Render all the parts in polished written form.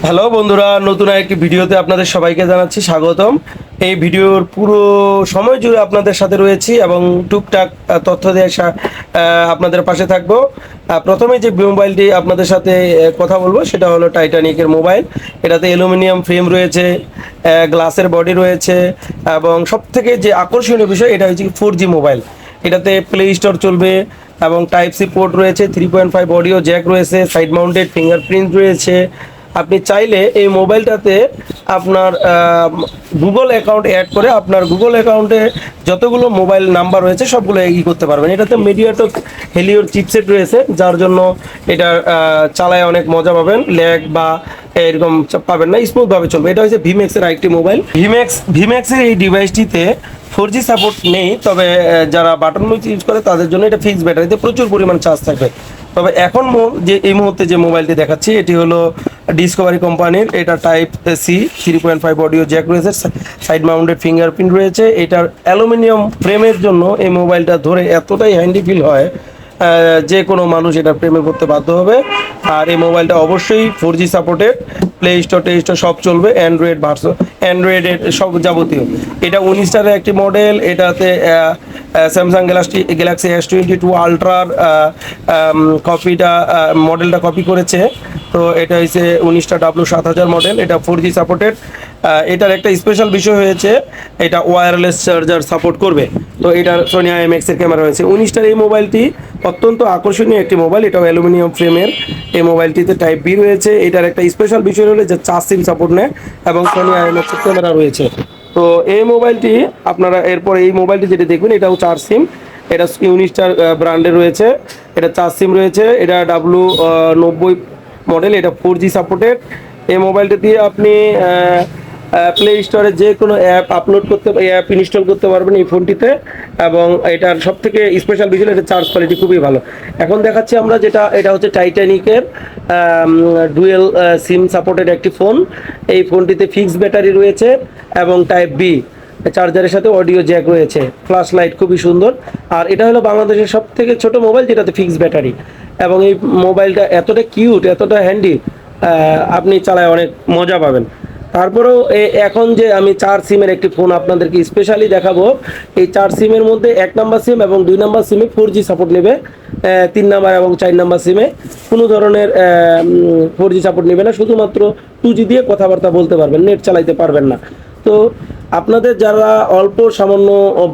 Hello বন্ধুরা, নতুন একটি ভিডিওতে আপনাদের সবাইকে জানাচ্ছি স্বাগতম। এই ভিডিওর পুরো সময় জুড়ে আপনাদের সাথে রয়েছি এবং টুকটাক তথ্য দিয়ে আপনাদের পাশে থাকবো। প্রথমে যে মোবাইলটি আপনাদের সাথে কথা বলবো সেটা হলো টাইটানিকের মোবাইল। এটাতে অ্যালুমিনিয়াম ফ্রেম রয়েছে, গ্লাসের বডি রয়েছে এবং সবথেকে যে আকর্ষণীয় বিষয় এটা হচ্ছে 4G মোবাইল। এটাতে প্লে স্টোর চলবে এবং টাইপ সি পোর্ট রয়েছে, 3.5 অডিও জ্যাক রয়েছে, সাইড মাউন্টেড ফিঙ্গারপ্রিন্ট রয়েছে। আপনি চাইলে এই মোবাইলটাতে আপনার গুগল অ্যাকাউন্ট অ্যাড করে আপনার গুগল অ্যাকাউন্টে যতগুলো মোবাইল নাম্বার রয়েছে সবগুলো করতে পারবেন। এটাতে মিডিয়াটেক হেলিওর চিপসেট রয়েছে, যার জন্য এটা চালায় অনেক মজা পাবেন, ল্যাগ বা এরকম পাবেন না, স্মুথভাবে চলবে। এটা হচ্ছে ভিম্যাক্সের আরেকটি মোবাইল। ভিম্যাক্সের এই ডিভাইসটিতে 4G সাপোর্ট নেই, তবে যারা বাটন মুভ ইউজ করে তাদের জন্য এটা ফিক্সড ব্যাটারিতে প্রচুর পরিমাণ চার্জ থাকবে। তবে এখন যে এই মুহূর্তে যে মোবাইলটি দেখাচ্ছি এটি হলো ডিসকভারি কোম্পানির। এটা টাইপ সি, 3.5 অডিও জ্যাক রয়েছে, সাইড মাউন্টেড ফিঙ্গারপ্রিন্ট রয়েছে। এটার অ্যালুমিনিয়াম ফ্রেমের জন্য এই মোবাইলটা ধরে এতটাই হ্যান্ডি ফিল হয়, যে কোনো মানুষ এটা প্রেমে করতে বাধ্য হবে। আর এই মোবাইলটা অবশ্যই 4G সাপোর্টেড, প্লে স্টোর টে স্টোর সব চলবে, অ্যান্ড্রয়েডের সব যাবতীয়। এটা 19টার একটি মডেল। এটাতে স্যামসাং গ্যালাক্সি S22 আলট্রার মডেলটা কপি করেছে। তো এটা হচ্ছে 19টা W7000 মডেল। এটা 4G সাপোর্টেড। এটার একটা স্পেশাল বিষয় হয়েছে, এটা ওয়্যারলেস চার্জার সাপোর্ট করবে। তো এটার সোনি IMX এর ক্যামেরা রয়েছে। 19টার এই মোবাইলটি অত্যন্ত আকর্ষণীয় একটি মোবাইল। এটা অ্যালুমিনিয়াম ফ্রেমের। এই মোবাইলটিতে টাইপ বি রয়েছে। এটার একটা স্পেশাল বিষয় হলো যে 4 সিম সাপোর্ট নেয় এবং সোনি IMX এর ক্যামেরা রয়েছে। তো এই মোবাইলটি আপনারা এরপর এই মোবাইলটি যেটা দেখবেন এটাও 4 সিম। এটা 19টার ব্র্যান্ডের রয়েছে। এটা 4 সিম রয়েছে। এটা W90 মডেল। এটা 4G সাপোর্টেড। এই মোবাইলটা দিয়ে আপনি প্লে স্টোরে যে কোনো অ্যাপ ইনস্টল করতে পারবেন এই ফোনটিতে। এবং এটার সব থেকে স্পেশাল বিষয় এটা চার্জ কোয়ালিটি খুবই ভালো। এখন দেখাচ্ছি আমরা এটা হচ্ছে টাইটানিকের ডুয়েল সিম সাপোর্টেড একটি ফোন। এই ফোনটিতে ফিক্সড ব্যাটারি রয়েছে এবং টাইপ বি চার্জারের সাথে অডিও জ্যাক রয়েছে, ফ্ল্যাশ লাইট খুবই সুন্দর। আর এটা হলো বাংলাদেশের সব থেকে ছোট মোবাইল যেটাতে ফিক্সড ব্যাটারি। এবং এই মোবাইলটা এতটা কিউট, এতটা হ্যান্ডি, আপনি চালায় অনেক মজা পাবেন। তারপরেও এখন যে আমি 4 সিমের একটি ফোন আপনাদেরকে স্পেশালি দেখাবো, এই 4 সিমের মধ্যে 1 নাম্বার সিম এবং 2 নাম্বার সিমে 4G সাপোর্ট নেবে। 3 নাম্বার এবং 4 নাম্বার সিমে কোনো ধরনের 4G সাপোর্ট নেবে না, শুধুমাত্র 2G দিয়ে কথাবার্তা বলতে পারবেন, নেট চালাইতে পারবেন না। তো আপনাদের যারা অল্প সামান্য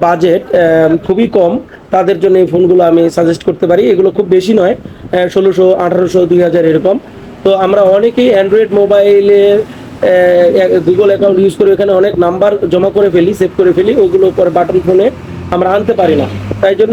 বাজেট খুবই কম, তাদের জন্য এই ফোনগুলো আমি সাজেস্ট করতে পারি। এগুলো খুব বেশি নয়, 1600, 1800, 2000 এরকম। তো আমরা অনেকেই অ্যান্ড্রয়েড মোবাইলে গুগল অ্যাকাউন্ট ইউজ করে এখানে অনেক নাম্বার জমা করে ফেলি, সেভ করে ফেলি, ওগুলো পরে বাটন ফোনে আমরা আনতে পারি না। তাই জন্য